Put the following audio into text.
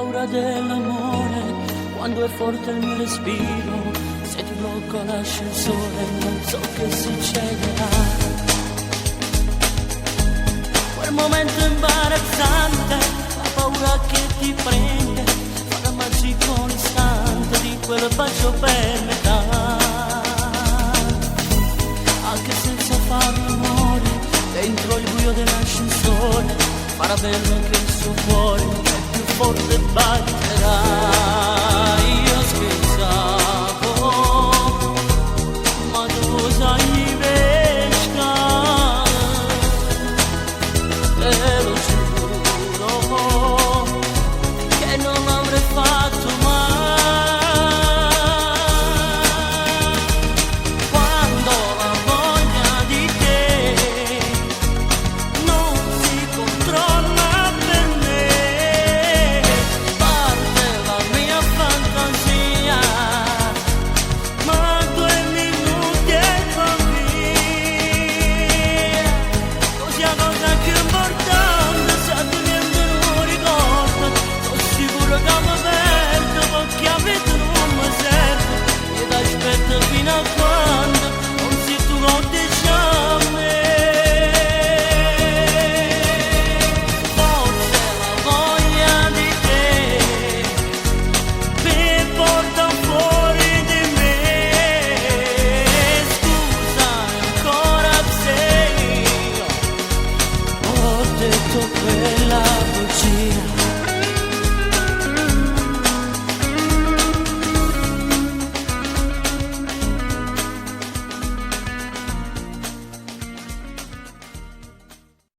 paura dell'amore, quando è forte il mio respiro, se ti blocco l'ascensore non so che succederà. Quel momento imbarazzante, la paura che ti prende, farmaci con istante di quel bacio per metà. Anche senza far rumore, dentro il buio dell'ascensore, farà bello che il suo cuore è più forte batterà. Io scherzavo, ma tu sai pesca, te lo giuro che non l'avrei fatto mai. Quando la voglia di te non si controlla per me, parte la mia fantasia, ma 2 minuti e va via. Così la cosa più importante, se tu niente non ricorda, sono sicuro che mi perdo, perché a vita non mi serve, io ti aspetto fino a quando non si tu lo dici a me. Forse la voglia di te mi porta fuori di me. Scusa ancora se io ho detto quella bugia.